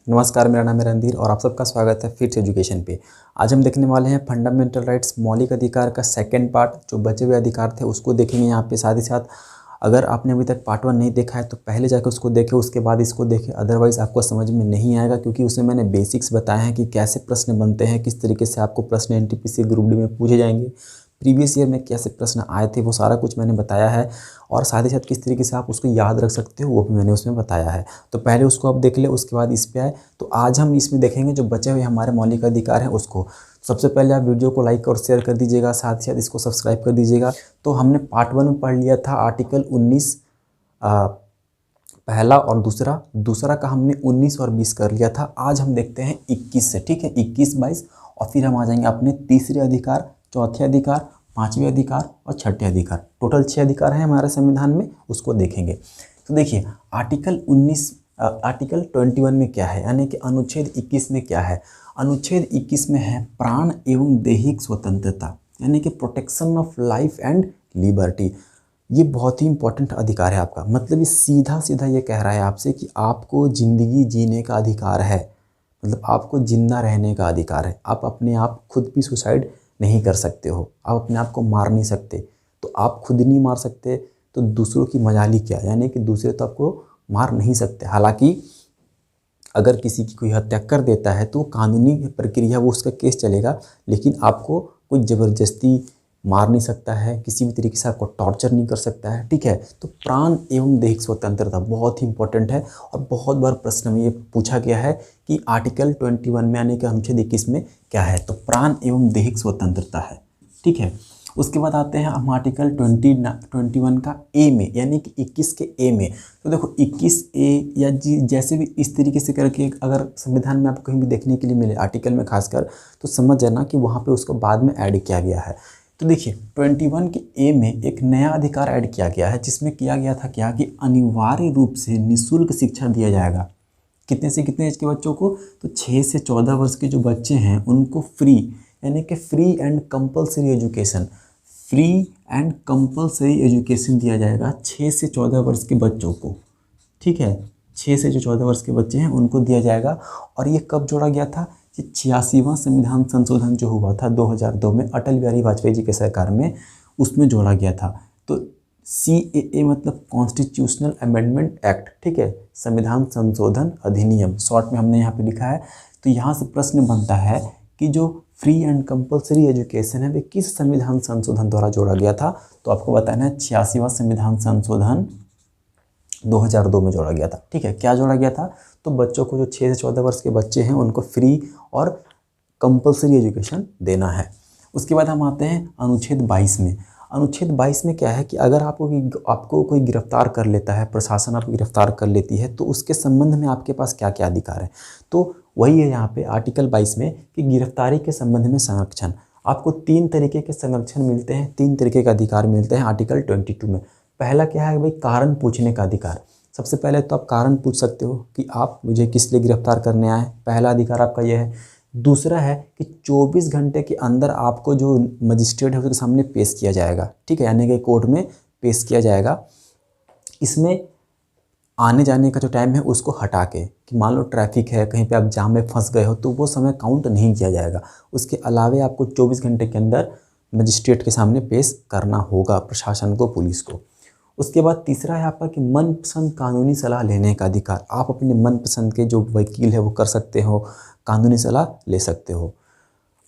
नमस्कार, मेरा नाम है रणधीर और आप सबका स्वागत है फिट्स एजुकेशन पे। आज हम देखने वाले हैं फंडामेंटल राइट्स मौलिक अधिकार का सेकंड पार्ट। जो बचे हुए अधिकार थे उसको देखेंगे यहाँ पे। साथ ही साथ अगर आपने अभी तक पार्ट 1 नहीं देखा है तो पहले जाकर उसको देखें, उसके बाद इसको देखें, अदरवाइज़ आपको समझ में नहीं आएगा, क्योंकि उसमें मैंने बेसिक्स बताए हैं कि कैसे प्रश्न बनते हैं, किस तरीके से आपको प्रश्न एनटीपीसी ग्रुप डी में पूछे जाएंगे, प्रीवियस ईयर में कैसे प्रश्न आए थे, वो सारा कुछ मैंने बताया है। और साथ ही साथ किस तरीके से आप उसको याद रख सकते हो वो भी मैंने उसमें बताया है। तो पहले उसको आप देख ले, उसके बाद इस पे आए। तो आज हम इसमें देखेंगे जो बचे हुए हमारे मौलिक अधिकार हैं उसको। सबसे पहले आप वीडियो को लाइक और शेयर कर दीजिएगा, साथ ही साथ इसको सब्सक्राइब कर दीजिएगा। तो हमने पार्ट 1 में पढ़ लिया था आर्टिकल 19 पहला और दूसरा का हमने 19 और 20 कर लिया था। आज हम देखते हैं 21 से, ठीक है, 21, 22 और फिर हम आ जाएंगे अपने तीसरे अधिकार, चौथे अधिकार, पांचवें अधिकार और छठे अधिकार। टोटल 6 अधिकार हैं हमारे संविधान में, उसको देखेंगे। तो देखिए आर्टिकल 21 में क्या है, यानी कि अनुच्छेद 21 में क्या है। अनुच्छेद 21 में है प्राण एवं दैहिक स्वतंत्रता, यानी कि protection of life and liberty. ये बहुत ही इंपॉर्टेंट अधिकार है आपका। मतलब ये सीधा सीधा ये कह रहा है आपसे कि आपको ज़िंदगी जीने का अधिकार है, मतलब आपको जिंदा रहने का अधिकार है। आप अपने आप खुद भी सुसाइड नहीं कर सकते हो, आप अपने आप को मार नहीं सकते। तो आप खुद नहीं मार सकते तो दूसरों की मजाली क्या, यानी कि दूसरे तो आपको मार नहीं सकते। हालांकि अगर किसी की कोई हत्या कर देता है तो कानूनी प्रक्रिया, वो उसका केस चलेगा, लेकिन आपको कोई ज़बरदस्ती मार नहीं सकता है, किसी भी तरीके से आपको टॉर्चर नहीं कर सकता है, ठीक है। तो प्राण एवं दैहिक स्वतंत्रता बहुत ही इंपॉर्टेंट है और बहुत बार प्रश्न में ये पूछा गया है कि आर्टिकल 21 में, यानी कि अनुच्छेद 21 में क्या है। तो प्राण एवं दैहिक स्वतंत्रता है, ठीक है। उसके बाद आते हैं हम आर्टिकल 21 का ए में, यानी कि 21 के ए में। तो देखो 21 ए या जी, जैसे भी इस तरीके से करके अगर संविधान में आपको कहीं भी देखने के लिए मिले आर्टिकल में खासकर, तो समझ जाना कि वहाँ पे उसको बाद में ऐड किया गया है। तो देखिए 21 के ए में एक नया अधिकार ऐड किया गया है, जिसमें किया गया था क्या कि अनिवार्य रूप से निःशुल्क शिक्षा दिया जाएगा। कितने से कितने एज के बच्चों को, तो 6 से 14 वर्ष के जो बच्चे हैं उनको फ्री, यानी कि free and compulsory education, free and compulsory education दिया जाएगा 6 से 14 वर्ष के बच्चों को, ठीक है। 6 से जो 14 वर्ष के बच्चे हैं उनको दिया जाएगा। और ये कब जोड़ा गया था, कि 86वां संविधान संशोधन जो हुआ था 2002 में अटल बिहारी वाजपेयी जी के सरकार में, उसमें जोड़ा गया था। तो CAA मतलब कॉन्स्टिट्यूशनल अमेंडमेंट एक्ट, ठीक है, संविधान संशोधन अधिनियम, शॉर्ट में हमने यहाँ पे लिखा है। तो यहाँ से प्रश्न बनता है कि जो फ्री एंड कंपलसरी एजुकेशन है वे किस संविधान संशोधन द्वारा जोड़ा गया था। तो आपको बताना है 86वां संविधान संशोधन 2002 में जोड़ा गया था, ठीक है। क्या जोड़ा गया था, तो बच्चों को जो 6 से 14 वर्ष के बच्चे हैं उनको फ्री और कंपलसरी एजुकेशन देना है। उसके बाद हम आते हैं अनुच्छेद 22 में। अनुच्छेद 22 में क्या है कि अगर आपको कोई गिरफ्तार कर लेता है, प्रशासन आपको गिरफ्तार कर लेती है, तो उसके संबंध में आपके पास क्या क्या अधिकार है। तो वही है यहाँ पे आर्टिकल 22 में कि गिरफ्तारी के संबंध में संरक्षण। आपको 3 तरीके के संरक्षण मिलते हैं, 3 तरीके के अधिकार मिलते हैं आर्टिकल 22 में। पहला क्या है भाई, कारण पूछने का अधिकार। सबसे पहले तो आप कारण पूछ सकते हो कि आप मुझे किस लिए गिरफ्तार करने आए, पहला अधिकार आपका यह है। दूसरा है कि 24 घंटे के अंदर आपको जो मजिस्ट्रेट है उसके सामने पेश किया जाएगा, ठीक है, यानी कि कोर्ट में पेश किया जाएगा। इसमें आने जाने का जो टाइम है उसको हटा के, कि मान लो ट्रैफिक है, कहीं पे आप जाम में फंस गए हो, तो वो समय काउंट नहीं किया जाएगा। उसके अलावे आपको 24 घंटे के अंदर मजिस्ट्रेट के सामने पेश करना होगा, प्रशासन को, पुलिस को। उसके बाद तीसरा है आपका कि मनपसंद कानूनी सलाह लेने का अधिकार। आप अपने मनपसंद के जो वकील है वो कर सकते हो, कानूनी सलाह ले सकते हो।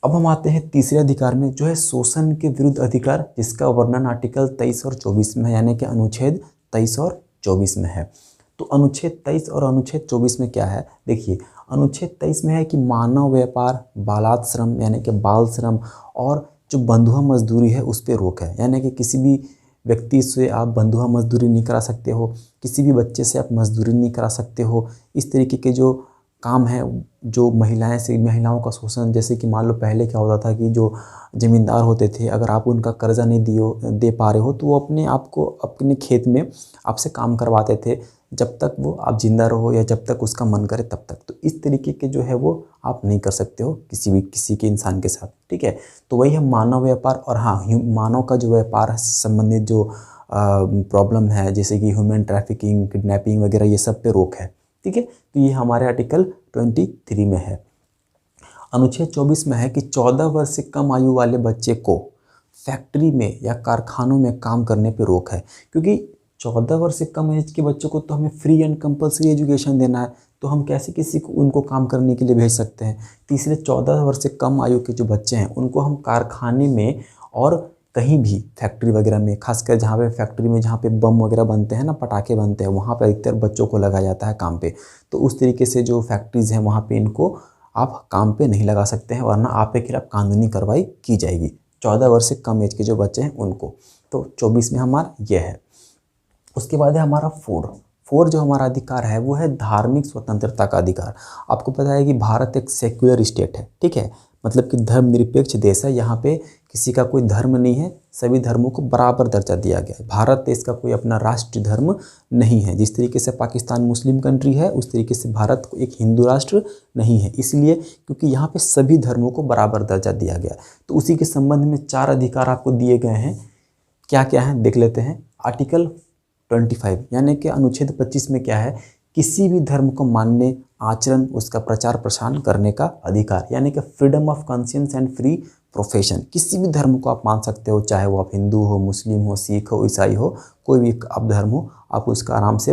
अब हम आते हैं तीसरे अधिकार में, जो है शोषण के विरुद्ध अधिकार, जिसका वर्णन आर्टिकल 23 और 24 में है, यानी कि अनुच्छेद 23 और 24 में है। तो अनुच्छेद 23 और अनुच्छेद 24 में क्या है, देखिए अनुच्छेद 23 में है कि मानव व्यापार, बालात श्रम यानी कि बाल श्रम, और जो बंधुआ मजदूरी है उस पर रोक है, यानी कि किसी भी व्यक्ति से आप बंधुआ मजदूरी नहीं करा सकते हो, किसी भी बच्चे से आप मजदूरी नहीं करा सकते हो। इस तरीके के जो काम है, जो महिलाओं का शोषण, जैसे कि मान लो पहले क्या होता था कि जो ज़मींदार होते थे, अगर आप उनका कर्जा नहीं दे पा रहे हो तो वो अपने आप को अपने खेत में आपसे काम करवाते थे, जब तक वो आप जिंदा रहो या जब तक उसका मन करे तब तक। तो इस तरीके के जो है वो आप नहीं कर सकते हो किसी के इंसान के साथ, ठीक है। तो वही है मानव व्यापार। और हाँ, मानव का जो व्यापार से संबंधित जो प्रॉब्लम है, जैसे कि ह्यूमन ट्रैफिकिंग, किडनैपिंग वगैरह, ये सब पे रोक है, ठीक है। तो ये हमारे आर्टिकल 23 में है। अनुच्छेद 24 में है कि 14 वर्ष से कम आयु वाले बच्चे को फैक्ट्री में या कारखानों में काम करने पर रोक है, क्योंकि 14 वर्ष से कम एज के बच्चों को तो हमें फ्री एंड कंपलसरी एजुकेशन देना है, तो हम कैसे किसी को उनको काम करने के लिए भेज सकते हैं। तो इसलिए 14 वर्ष से कम आयु के जो बच्चे हैं उनको हम कारखाने में और कहीं भी फैक्ट्री वगैरह में, खासकर जहाँ पे फैक्ट्री में जहाँ पे बम वगैरह बनते हैं ना, पटाखे बनते हैं, वहाँ पे अधिकतर बच्चों को लगाया जाता है काम पे। तो उस तरीके से जो फैक्ट्रीज़ हैं वहाँ पे इनको आप काम पे नहीं लगा सकते हैं, वरना आप पे खिलाफ कानूनी कार्रवाई की जाएगी। 14 वर्ष से कम एज के जो बच्चे हैं उनको। तो 24 में हमारा यह है। उसके बाद है हमारा 4 जो हमारा अधिकार है वो है धार्मिक स्वतंत्रता का अधिकार। आपको पता है कि भारत एक सेक्युलर स्टेट है, ठीक है, मतलब कि धर्मनिरपेक्ष देश है। यहाँ पे किसी का कोई धर्म नहीं है, सभी धर्मों को बराबर दर्जा दिया गया है। भारत देश का कोई अपना राष्ट्रीय धर्म नहीं है। जिस तरीके से पाकिस्तान मुस्लिम कंट्री है, उस तरीके से भारत को एक हिंदू राष्ट्र नहीं है, इसलिए क्योंकि यहाँ पे सभी धर्मों को बराबर दर्जा दिया गया। तो उसी के संबंध में 4 अधिकार आपको दिए गए हैं। क्या क्या है देख लेते हैं। आर्टिकल 25 यानी कि अनुच्छेद 25 में क्या है, किसी भी धर्म को मानने, आचरण, उसका प्रचार प्रसार करने का अधिकार, यानी कि freedom of conscience and free profession. किसी भी धर्म को आप मान सकते हो, चाहे वो आप हिंदू हो, मुस्लिम हो, सिख हो, ईसाई हो, कोई भी आप धर्म हो, आप उसका आराम से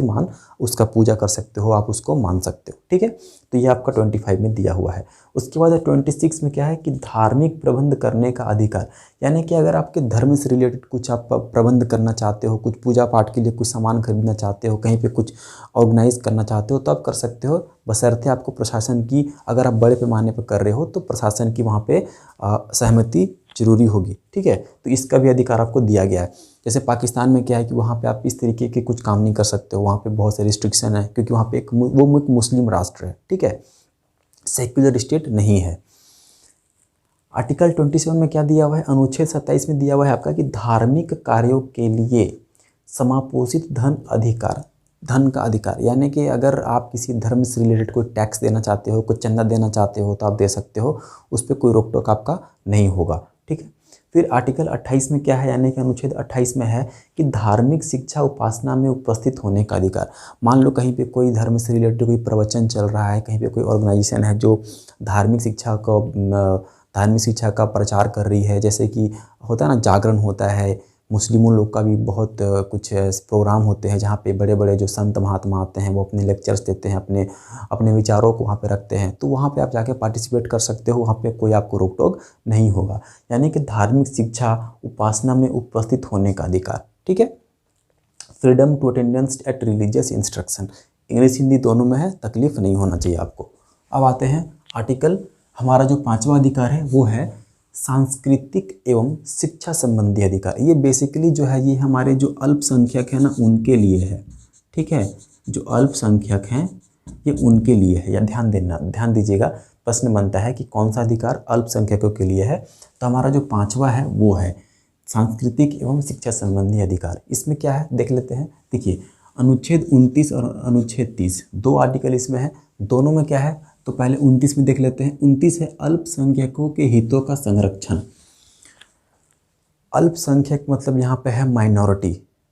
उसका पूजा कर सकते हो, आप उसको मान सकते हो, ठीक है। तो ये आपका 25 में दिया हुआ है। उसके बाद 26 में क्या है कि धार्मिक प्रबंध करने का अधिकार, यानी कि अगर आपके धर्म से रिलेटेड कुछ आप प्रबंध करना चाहते हो, कुछ पूजा पाठ के लिए कुछ सामान खरीदना चाहते हो, कहीं पे कुछ ऑर्गेनाइज करना चाहते हो, तो आप कर सकते हो, बशर्ते आपको प्रशासन की, अगर आप बड़े पैमाने पर कर रहे हो तो प्रशासन की वहाँ पे सहमति जरूरी होगी, ठीक है। तो इसका भी अधिकार आपको दिया गया है। जैसे पाकिस्तान में क्या है कि वहाँ पे आप इस तरीके के कुछ काम नहीं कर सकते हो, वहाँ पे बहुत से रिस्ट्रिक्शन है, क्योंकि वहाँ पे वो एक मुस्लिम राष्ट्र है, ठीक है, सेक्युलर स्टेट नहीं है। आर्टिकल 27 में क्या दिया हुआ है, अनुच्छेद 27 में दिया हुआ है आपका कि धार्मिक कार्यों के लिए समापोषित धन का अधिकार, यानी कि अगर आप किसी धर्म से रिलेटेड कोई टैक्स देना चाहते हो, कोई चंदा देना चाहते हो, तो आप दे सकते हो, उस पर कोई रोक टोक आपका नहीं होगा, ठीक है। फिर आर्टिकल 28 में क्या है, यानी कि अनुच्छेद 28 में है कि धार्मिक शिक्षा उपासना में उपस्थित होने का अधिकार। मान लो कहीं पे कोई धर्म से रिलेटेड कोई प्रवचन चल रहा है, कहीं पे कोई ऑर्गेनाइजेशन है जो धार्मिक शिक्षा का प्रचार कर रही है, जैसे कि होता है ना, जागरण होता है, मुस्लिमों लोग का भी बहुत कुछ प्रोग्राम होते हैं जहाँ पे बड़े बड़े जो संत महात्मा आते हैं वो अपने लेक्चर्स देते हैं, अपने विचारों को वहाँ पे रखते हैं। तो वहाँ पे आप जाके पार्टिसिपेट कर सकते हो, वहाँ पे कोई आपको रोक टोक नहीं होगा। यानी कि धार्मिक शिक्षा उपासना में उपस्थित होने का अधिकार, ठीक है। Freedom to attendance at religious instruction, English Hindi दोनों में है, तकलीफ नहीं होना चाहिए आपको। अब आते हैं आर्टिकल, हमारा जो 5वां अधिकार है वो है सांस्कृतिक एवं शिक्षा संबंधी अधिकार। ये बेसिकली जो है, ये हमारे जो अल्पसंख्यक हैं ना उनके लिए है, ठीक है। जो अल्पसंख्यक हैं ये उनके लिए है, या ध्यान दीजिएगा, प्रश्न बनता है कि कौन सा अधिकार अल्पसंख्यकों के लिए है। तो हमारा जो 5वां है वो है सांस्कृतिक एवं शिक्षा संबंधी अधिकार। इसमें क्या है देख लेते हैं। देखिए, अनुच्छेद 29 और अनुच्छेद 30 2 आर्टिकल इसमें है। दोनों में क्या है, तो पहले 29 में देख लेते हैं। 29 है अल्पसंख्यकों के हितों का संरक्षण। अल्पसंख्यक मतलब यहाँ पे है माइनॉरिटी,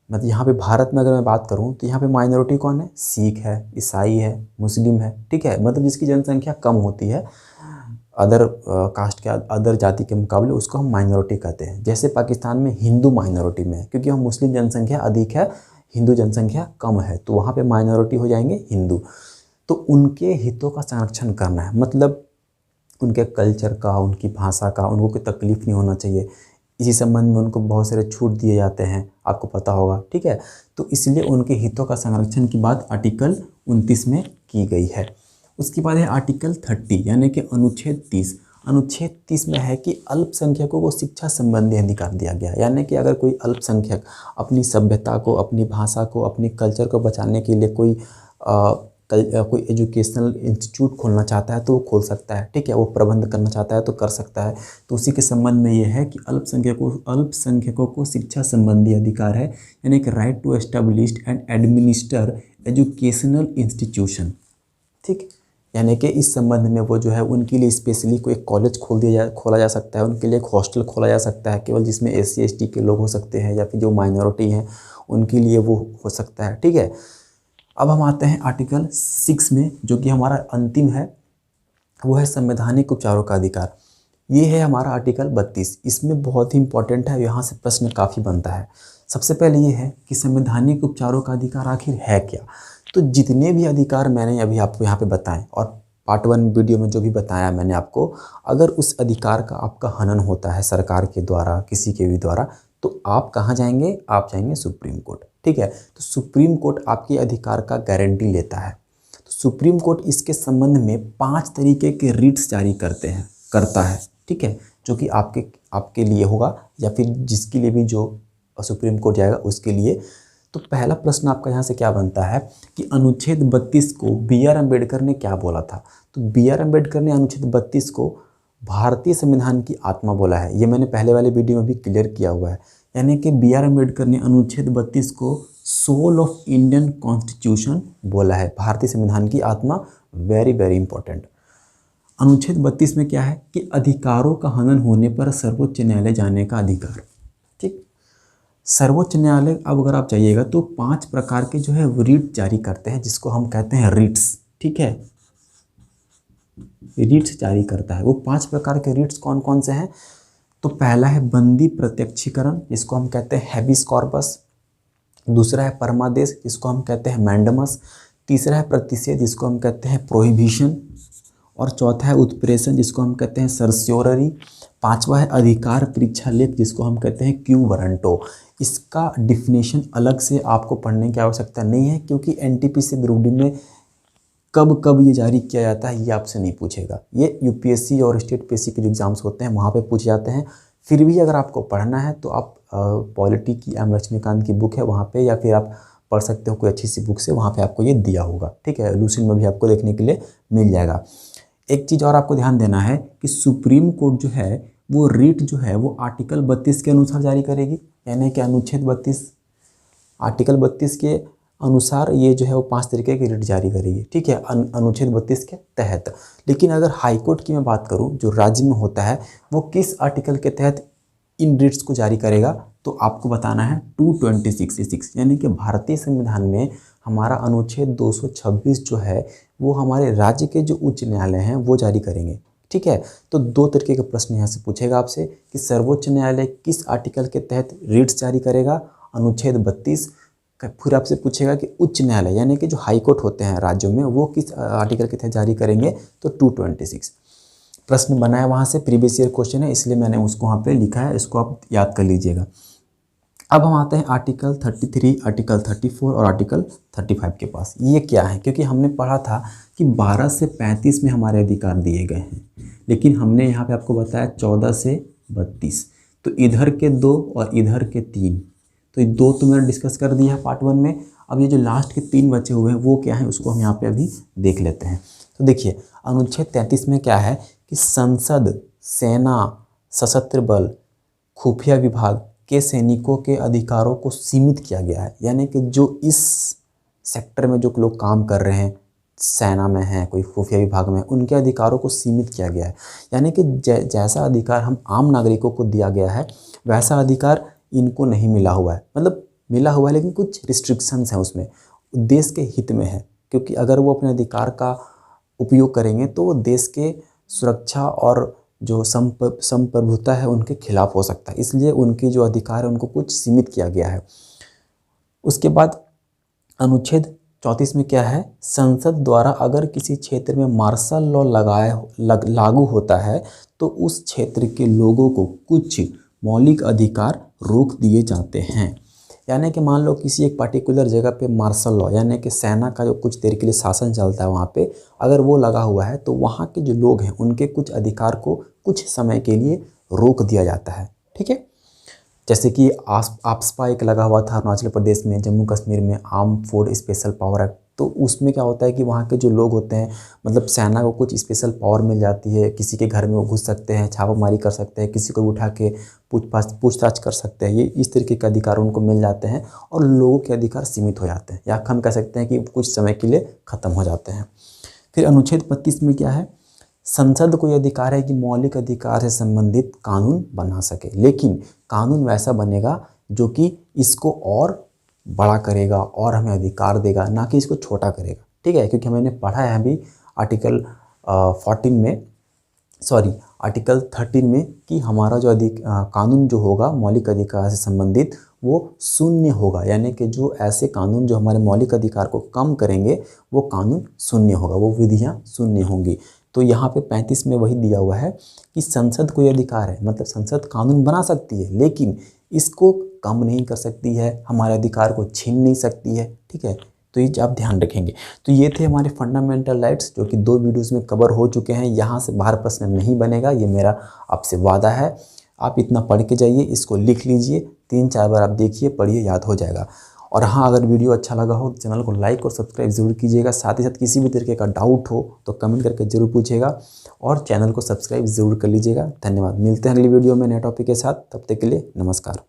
मतलब यहाँ पे भारत में अगर मैं बात करूँ तो यहाँ पे माइनॉरिटी कौन है, सिख है, ईसाई है, मुस्लिम है, ठीक है, मतलब जिसकी जनसंख्या कम होती है अदर कास्ट के, अदर जाति के मुकाबले, उसको हम माइनॉरिटी कहते हैं। जैसे पाकिस्तान में हिंदू माइनॉरिटी में है, क्योंकि हम मुस्लिम जनसंख्या अधिक है, हिंदू जनसंख्या कम है, तो वहाँ पे माइनॉरिटी हो जाएंगे हिंदू। तो उनके हितों का संरक्षण करना है, मतलब उनके कल्चर का, उनकी भाषा का उनको कोई तकलीफ़ नहीं होना चाहिए। इसी संबंध में उनको बहुत सारे छूट दिए जाते हैं, आपको पता होगा, ठीक है। तो इसलिए उनके हितों का संरक्षण की बात आर्टिकल 29 में की गई है। उसके बाद है आर्टिकल 30 यानी कि अनुच्छेद 30। अनुच्छेद 30 में है कि अल्पसंख्यकों को शिक्षा संबंधी अधिकार दिया गया है, यानी कि अगर कोई अल्पसंख्यक अपनी सभ्यता को, अपनी भाषा को, अपनी कल्चर को बचाने के लिए कोई एजुकेशनल इंस्टीट्यूट खोलना चाहता है तो वो खोल सकता है, ठीक है, वो प्रबंध करना चाहता है तो कर सकता है। तो उसी के संबंध में ये है कि अल्पसंख्यकों को शिक्षा संबंधी अधिकार है, यानी कि right to establish and administer educational institution, ठीक। यानी कि इस संबंध में वो जो है उनके लिए स्पेशली कोई कॉलेज खोला जा सकता है, उनके लिए एक हॉस्टल खोला जा सकता है, केवल जिसमें SC ST के लोग हो सकते हैं, या फिर जो माइनॉरिटी हैं उनके लिए वो हो सकता है, ठीक है। अब हम आते हैं आर्टिकल 6 में, जो कि हमारा अंतिम है, वो है संवैधानिक उपचारों का अधिकार। ये है हमारा आर्टिकल 32। इसमें बहुत ही इंपॉर्टेंट है, यहाँ से प्रश्न काफ़ी बनता है। सबसे पहले ये है कि संवैधानिक उपचारों का अधिकार आखिर है क्या। तो जितने भी अधिकार मैंने अभी आपको यहाँ पे बताएं और पार्ट 1 वीडियो में जो भी बताया मैंने आपको, अगर उस अधिकार का आपका हनन होता है सरकार के द्वारा, किसी के भी द्वारा, तो आप कहाँ जाएंगे, आप जाएंगे सुप्रीम कोर्ट। ठीक है, तो सुप्रीम कोर्ट आपके अधिकार का गारंटी लेता है। तो सुप्रीम कोर्ट इसके संबंध में 5 तरीके के रिट्स जारी करता है। ठीक है, जो कि आपके लिए होगा या फिर जिसके लिए भी जो सुप्रीम कोर्ट जाएगा उसके लिए। तो पहला प्रश्न आपका यहाँ से क्या बनता है कि अनुच्छेद 32 को बी.आर. अम्बेडकर ने क्या बोला था। तो बी.आर. अम्बेडकर ने अनुच्छेद 32 को भारतीय संविधान की आत्मा बोला है। ये मैंने पहले वाले वीडियो में भी क्लियर किया हुआ है। यानी कि बी.आर. अम्बेडकर ने अनुच्छेद 32 को सोल ऑफ इंडियन कॉन्स्टिट्यूशन बोला है, भारतीय संविधान की आत्मा। Very very important. अनुच्छेद 32 में क्या है कि अधिकारों का हनन होने पर सर्वोच्च न्यायालय जाने का अधिकार। ठीक, सर्वोच्च न्यायालय अब अगर आप जाइएगा तो 5 प्रकार के जो है रिट जारी करते हैं, जिसको हम कहते हैं रिट्स। ठीक है, रिट्स जारी करता है। वो 5 प्रकार के रिट्स कौन कौन से हैं। तो पहला है बंदी प्रत्यक्षीकरण, जिसको हम कहते हैं हैबिस कॉर्पस। दूसरा है परमादेश, जिसको हम कहते हैं मैंडमस। तीसरा है प्रतिषेध, जिसको हम कहते हैं प्रोहिबिशन। और चौथा है उत्प्रेषण, जिसको हम कहते हैं सर्स्योररी। पांचवा है अधिकार परीक्षा लेख, जिसको हम कहते हैं क्यू वारंटो। इसका डिफिनेशन अलग से आपको पढ़ने की आवश्यकता नहीं है, क्योंकि एनटीपीसी ग्रुप डी में कब कब ये जारी किया जाता है ये आपसे नहीं पूछेगा। ये यूपीएससी और स्टेट पीएससी के जो एग्जाम्स होते हैं वहाँ पे पूछे जाते हैं। फिर भी अगर आपको पढ़ना है तो आप पॉलिटी की एम लक्ष्मीकांत की बुक है वहाँ पे, या फिर आप पढ़ सकते हो कोई अच्छी सी बुक से, वहाँ पे आपको ये दिया होगा। ठीक है, लूसेंट में भी आपको देखने के लिए मिल जाएगा। एक चीज़ और आपको ध्यान देना है कि सुप्रीम कोर्ट जो है वो रिट जो है वो आर्टिकल 32 के अनुसार जारी करेगी। यानी कि अनुच्छेद 32 आर्टिकल 32 के अनुसार ये जो है वो 5 तरीके की रिट जारी करेगी। ठीक है, अनुच्छेद 32 के तहत। लेकिन अगर हाई कोर्ट की मैं बात करूं, जो राज्य में होता है, वो किस आर्टिकल के तहत इन रिट्स को जारी करेगा, तो आपको बताना है 226, यानी कि भारतीय संविधान में हमारा अनुच्छेद 226 जो है वो हमारे राज्य के जो उच्च न्यायालय हैं वो जारी करेंगे। ठीक है, तो 2 तरीके के प्रश्न यहाँ से पूछेगा आपसे कि सर्वोच्च न्यायालय किस आर्टिकल के तहत रिट्स जारी करेगा, अनुच्छेद 32। फिर आपसे पूछेगा कि उच्च न्यायालय यानी कि जो हाई कोर्ट होते हैं राज्यों में, वो किस आर्टिकल के तहत जारी करेंगे, तो 226 प्रश्न बनाया वहाँ से, प्रीवियस ईयर क्वेश्चन है इसलिए मैंने उसको वहाँ पे लिखा है, इसको आप याद कर लीजिएगा। अब हम आते हैं आर्टिकल 33, आर्टिकल 34 और आर्टिकल 35 के पास। ये क्या है, क्योंकि हमने पढ़ा था कि 12 से 35 में हमारे अधिकार दिए गए हैं, लेकिन हमने यहाँ पे आपको बताया 14 से 32। तो इधर के 2 और इधर के 3, तो ये 2 तो मैंने डिस्कस कर दिया है पार्ट 1 में। अब ये जो लास्ट के 3 बचे हुए हैं वो क्या है, उसको हम यहाँ पे अभी देख लेते हैं। तो देखिए अनुच्छेद 33 में क्या है कि संसद, सेना, सशस्त्र बल, खुफिया विभाग के सैनिकों के अधिकारों को सीमित किया गया है। यानी कि जो इस सेक्टर में जो लोग काम कर रहे हैं, सेना में हैं, कोई खुफिया विभाग में, उनके अधिकारों को सीमित किया गया है। यानी कि जैसा अधिकार हम आम नागरिकों को दिया गया है वैसा अधिकार इनको नहीं मिला हुआ है। मतलब मिला हुआ है लेकिन कुछ रिस्ट्रिक्शंस हैं उसमें, देश के हित में है, क्योंकि अगर वो अपने अधिकार का उपयोग करेंगे तो वो देश के सुरक्षा और जो संप्रभुता है उनके खिलाफ हो सकता है, इसलिए उनकी जो अधिकार है उनको कुछ सीमित किया गया है। उसके बाद अनुच्छेद 34 में क्या है, संसद द्वारा अगर किसी क्षेत्र में मार्शल लॉ लागू होता है तो उस क्षेत्र के लोगों को कुछ मौलिक अधिकार रोक दिए जाते हैं। यानी कि मान लो किसी एक पर्टिकुलर जगह पे मार्शल लॉ यानी कि सेना का जो कुछ देर के लिए शासन चलता है वहाँ पे, अगर वो लगा हुआ है तो वहाँ के जो लोग हैं उनके कुछ अधिकार को कुछ समय के लिए रोक दिया जाता है। ठीक है, जैसे कि आफ्सपा एक लगा हुआ था अरुणाचल प्रदेश में, जम्मू कश्मीर में arm force special power act. तो उसमें क्या होता है कि वहाँ के जो लोग होते हैं, मतलब सेना को कुछ स्पेशल पावर मिल जाती है, किसी के घर में वो घुस सकते हैं, छापामारी कर सकते हैं, किसी को उठा के पूछताछ कर सकते हैं। ये इस तरीके के अधिकार उनको मिल जाते हैं और लोगों के अधिकार सीमित हो जाते हैं, या हम कह सकते हैं कि कुछ समय के लिए ख़त्म हो जाते हैं। फिर अनुच्छेद 35 में क्या है, संसद को यह अधिकार है कि मौलिक अधिकार से संबंधित कानून बना सके, लेकिन कानून वैसा बनेगा जो कि इसको और बड़ा करेगा और हमें अधिकार देगा, ना कि इसको छोटा करेगा। ठीक है, क्योंकि मैंने पढ़ा है अभी आर्टिकल 14 में आर्टिकल 13 में कि हमारा जो कानून जो होगा मौलिक अधिकार से संबंधित वो शून्य होगा, यानी कि जो ऐसे कानून जो हमारे मौलिक अधिकार को कम करेंगे वो कानून शून्य होगा, वो विधियाँ शून्य होंगी। तो यहाँ पे 35 में वही दिया हुआ है कि संसद को ये अधिकार है, मतलब संसद कानून बना सकती है लेकिन इसको कम नहीं कर सकती है, हमारे अधिकार को छीन नहीं सकती है। ठीक है, तो ये आप ध्यान रखेंगे। तो ये थे हमारे फंडामेंटल राइट्स जो कि 2 वीडियोस में कवर हो चुके हैं। यहाँ से बाहर प्रश्न नहीं बनेगा, ये मेरा आपसे वादा है। आप इतना पढ़ के जाइए, इसको लिख लीजिए, 3-4 बार आप देखिए, पढ़िए, याद हो जाएगा। और हाँ, अगर वीडियो अच्छा लगा हो तो चैनल को लाइक और सब्सक्राइब जरूर कीजिएगा। साथ ही साथ किसी भी तरीके का डाउट हो तो कमेंट करके जरूर पूछिएगा और चैनल को सब्सक्राइब जरूर कर लीजिएगा। धन्यवाद। मिलते हैं अगली वीडियो में नए टॉपिक के साथ, तब तक के लिए नमस्कार।